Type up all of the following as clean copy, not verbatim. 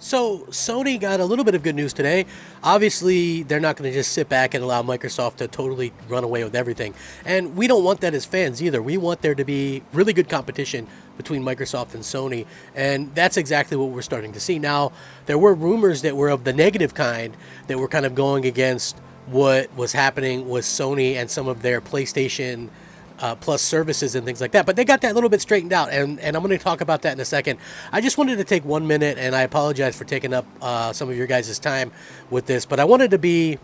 So Sony got a little bit of good news today. Obviously, they're not going to just sit back and allow Microsoft to totally run away with everything. And we don't want that as fans either. We want there to be really good competition between Microsoft and Sony. And that's exactly what we're starting to see. Now, there were rumors that were of the negative kind that were kind of going against what was happening with Sony and some of their PlayStation Plus services and things like that. But they got that a little bit straightened out, and I'm going to talk about that in a second. I just wanted to take 1 minute, and I apologize for taking up some of your guys' time with this, but I wanted to be,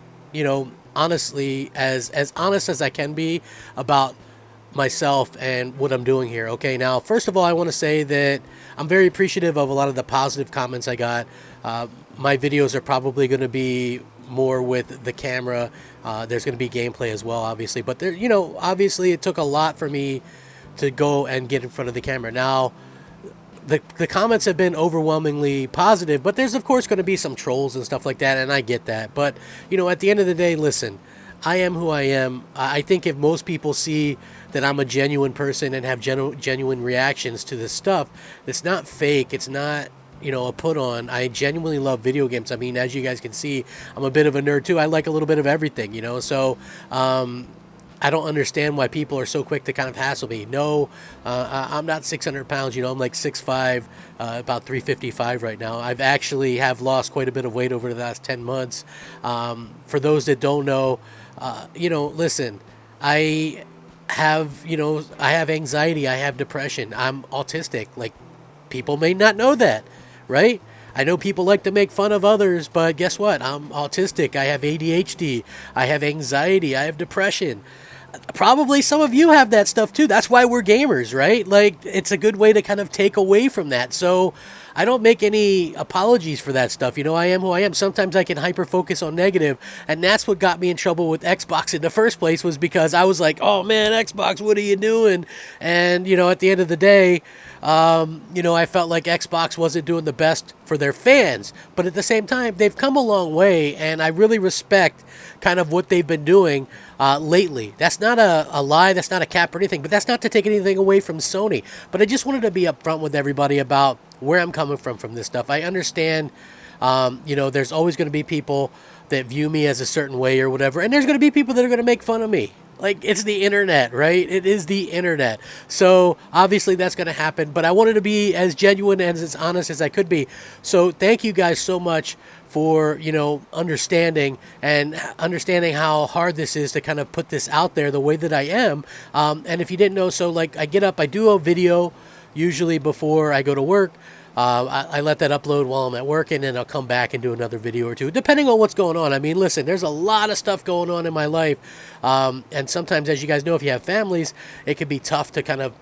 honestly, as honest as I can be about myself and what I'm doing here. Okay, now, first of all, I want to say that I'm very appreciative of a lot of the positive comments I got. My videos are probably going to be more with the camera. There's going to be gameplay as well, obviously. But there, obviously it took a lot for me to go and get in front of the camera. Now, the comments have been overwhelmingly positive, but there's of course going to be some trolls and stuff like that, and I get that. But at the end of the day, listen, I am who I am. I think if most people see that I'm a genuine person and have genuine reactions to this stuff, it's not fake. It's not a put on. I genuinely love video games. I mean, as you guys can see, I'm a bit of a nerd too. I like a little bit of everything, so I don't understand why people are so quick to kind of hassle me. No, I'm not 600 pounds, I'm like 6'5", about 355 right now. I've actually have lost quite a bit of weight over the last 10 months. For those that don't know, listen, I have anxiety, I have depression, I'm autistic. Like, people may not know that, right? I know people like to make fun of others, but guess what? I'm autistic. I have ADHD. I have anxiety. I have depression. Probably some of you have that stuff too. That's why we're gamers, right? Like, it's a good way to kind of take away from that. So I don't make any apologies for that stuff. I am who I am. Sometimes I can hyper focus on negative, and that's what got me in trouble with Xbox in the first place, was because I was like, oh man, Xbox, what are you doing? And at the end of the day, I felt like Xbox wasn't doing the best for their fans, but at the same time, they've come a long way, and I really respect kind of what they've been doing lately. That's not a lie, that's not a cap or anything, but that's not to take anything away from Sony. But I just wanted to be upfront with everybody about where I'm coming from this stuff. I understand, there's always going to be people that view me as a certain way or whatever, and there's going to be people that are going to make fun of me. Like, it's the internet, right? It is the internet. So obviously that's going to happen, but I wanted to be as genuine and as honest as I could be. So thank you guys so much for, understanding how hard this is to kind of put this out there the way that I am. And if you didn't know, so like I get up, I do a video usually before I go to work. I let that upload while I'm at work, and then I'll come back and do another video or two, depending on what's going on. I mean, listen, there's a lot of stuff going on in my life. And sometimes, as you guys know, if you have families, it can be tough to kind of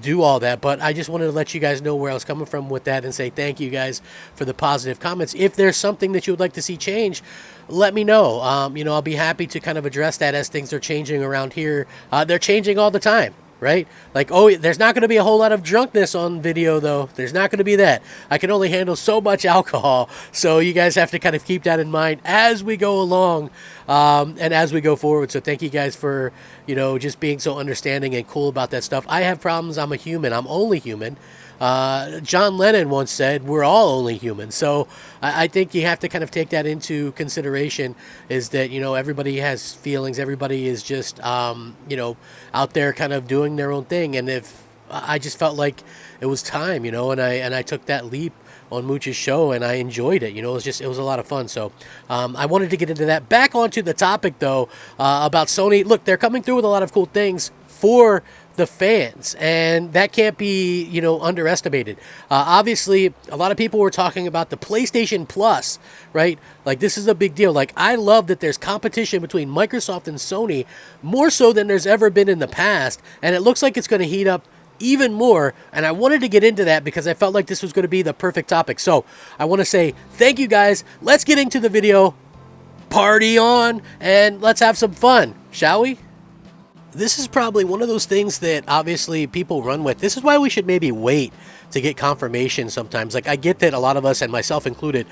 do all that. But I just wanted to let you guys know where I was coming from with that, and say thank you guys for the positive comments. If there's something that you would like to see change, let me know. I'll be happy to kind of address that as things are changing around here. They're changing all the time. Right? Like, there's not going to be a whole lot of drunkenness on video, though. There's not going to be that. I can only handle so much alcohol, so you guys have to kind of keep that in mind as we go along, and as we go forward. So thank you guys for, just being so understanding and cool about that stuff. I have problems. I'm a human. I'm only human. John Lennon once said, we're all only human. So I think you have to kind of take that into consideration, is that, everybody has feelings. Everybody is just, out there kind of doing their own thing. And if I just felt like it was time, and I took that leap on Mooch's show, and I enjoyed it. It was a lot of fun. So I wanted to get into that. Back onto the topic, though, about Sony. Look, they're coming through with a lot of cool things for the fans, and that can't be underestimated. Obviously, a lot of people were talking about the PlayStation Plus, right? Like, this is a big deal. Like, I love that there's competition between Microsoft and Sony, more so than there's ever been in the past, and it looks like it's going to heat up even more. And I wanted to get into that because I felt like this was going to be the perfect topic. So I want to say thank you guys. Let's get into the video. Party on, and let's have some fun, shall we? This is probably one of those things that obviously people run with. This is why we should maybe wait to get confirmation sometimes. Like, I get that a lot of us, and myself included,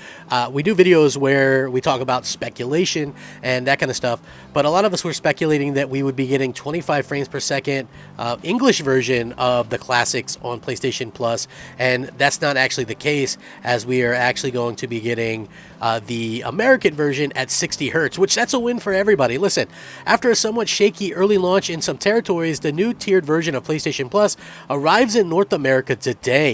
we do videos where we talk about speculation and that kind of stuff, but a lot of us were speculating that we would be getting 25 frames per second English version of the classics on PlayStation Plus, and that's not actually the case, as we are actually going to be getting the American version at 60 hertz, which that's a win for everybody. Listen, after a somewhat shaky early launch in some territories, the new tiered version of PlayStation Plus arrives in North America today.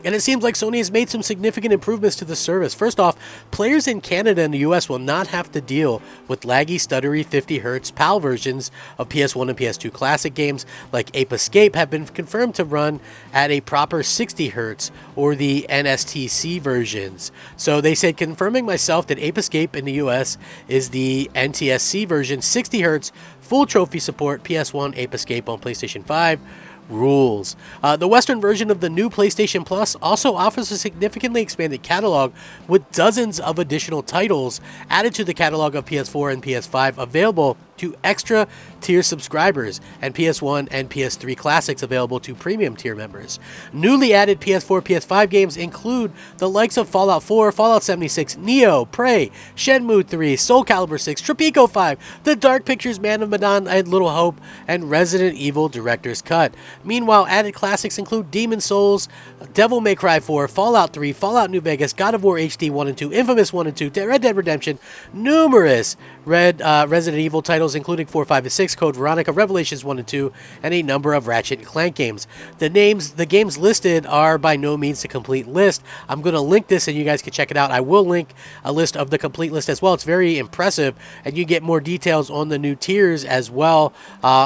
And it seems like Sony has made some significant improvements to the service. First off, players in Canada and the US will not have to deal with laggy, stuttery 50Hz PAL versions of PS1 and PS2 classic games like Ape Escape have been confirmed to run at a proper 60Hz or the NSTC versions. So they said, confirming myself that Ape Escape in the US is the NTSC version, 60Hz, full trophy support, PS1 Ape Escape on PlayStation 5. Rules. The Western version of the new PlayStation Plus also offers a significantly expanded catalog with dozens of additional titles added to the catalog of PS4 and PS5 available to extra tier subscribers, and PS1 and PS3 classics available to premium tier members. Newly added PS4, PS5 games include the likes of Fallout 4, Fallout 76, Neo, Prey, Shenmue 3, Soul Calibur 6, Tropico 5, The Dark Pictures Man of Medan and Little Hope, and Resident Evil Director's Cut. Meanwhile, added classics include Demon Souls, Devil May Cry 4, Fallout 3, Fallout New Vegas, God of War HD 1 and 2, Infamous 1 and 2, Red Dead Redemption, numerous Resident Evil titles including 4, 5, and 6, Code Veronica, Revelations 1 and 2, and a number of Ratchet and Clank games. The games listed are by no means the complete list. I'm going to link this and you guys can check it out. I will link a list of the complete list as well. It's very impressive, and you get more details on the new tiers as well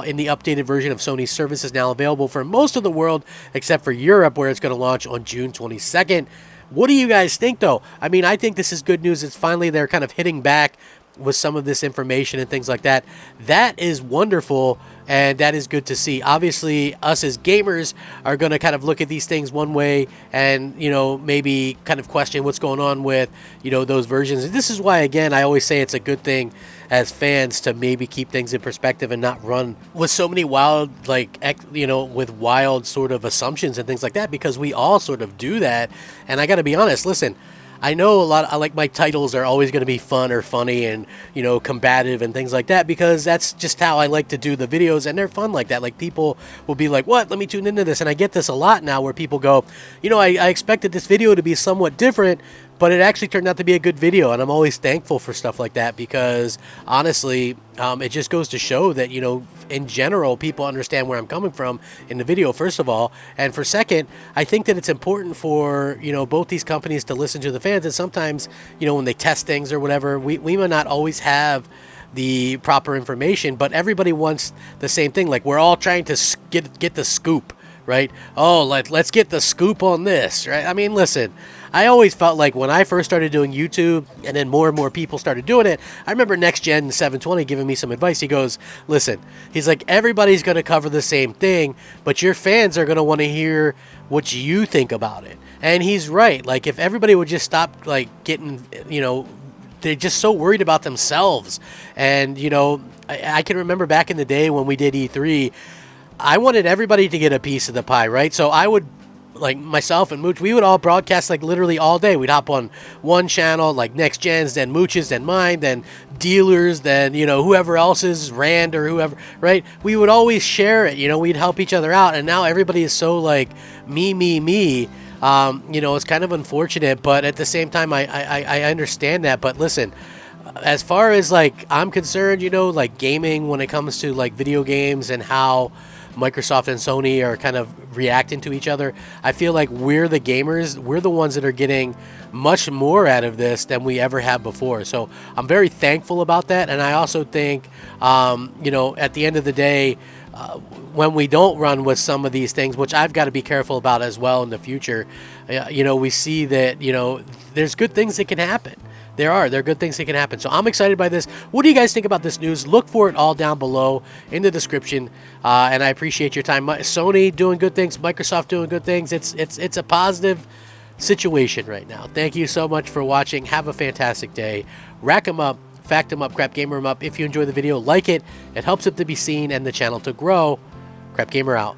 in the updated version of Sony's services now available for most of the world except for Europe, where it's going to launch on June 22nd. What do you guys think, though? I mean, I think this is good news. It's finally they're kind of hitting back with some of this information and things like that. That is wonderful, and that is good to see. Obviously, us as gamers are going to kind of look at these things one way and, you know, maybe kind of question what's going on with, you know, those versions. And this is why, again, I always say it's a good thing as fans to maybe keep things in perspective and not run with so many wild, like, you know, with wild sort of assumptions and things like that, because we all sort of do that. And I got to be honest, listen, I know I like my titles are always going to be fun or funny and, you know, combative and things like that, because that's just how I like to do the videos, and they're fun like that. Like, people will be like, what? Let me tune into this. And I get this a lot now where people go, you know, I expected this video to be somewhat different, but it actually turned out to be a good video. And I'm always thankful for stuff like that, because honestly, it just goes to show that, you know, in general, people understand where I'm coming from in the video, first of all. And for second, I think that it's important for, you know, both these companies to listen to the fans. And sometimes, you know, when they test things or whatever, we may not always have the proper information, but everybody wants the same thing. Like, we're all trying to get the scoop, right? Oh, let's get the scoop on this, right? I mean, listen, I always felt like when I first started doing YouTube and then more and more people started doing it, I remember Next Gen 720 giving me some advice. He goes, listen, he's like, everybody's going to cover the same thing, but your fans are going to want to hear what you think about it. And he's right. Like, if everybody would just stop, like, getting, you know, they're just so worried about themselves. And, you know, I can remember back in the day when we did E3, I wanted everybody to get a piece of the pie, right? So I would, like, myself and Mooch, we would all broadcast, like, literally all day. We'd hop on one channel, like Next Gen's, then Mooch's, then mine, then Dealers, then, you know, whoever else's, Rand or whoever, right? We would always share it, you know, we'd help each other out. And now everybody is so, like, me. You know, it's kind of unfortunate, but at the same time, I understand that. But listen, as far as, like, I'm concerned, you know, like, gaming, when it comes to, like, video games and how Microsoft and Sony are kind of reacting to each other, I feel like we're the gamers, we're the ones that are getting much more out of this than we ever have before. So I'm very thankful about that. And I also think, you know, at the end of the day, when we don't run with some of these things, which I've got to be careful about as well in the future, you know, we see that, you know, there's good things that can happen. There are good things that can happen. So I'm excited by this. What do you guys think about this news? Look for it all down below in the description. And I appreciate your time. Sony doing good things, Microsoft doing good things. It's a positive situation right now. Thank you so much for watching. Have a fantastic day. Rack 'em up. Fact 'em up, Crap Gamer 'em up. If you enjoy the video, like it. It helps it to be seen and the channel to grow. Crap Gamer out.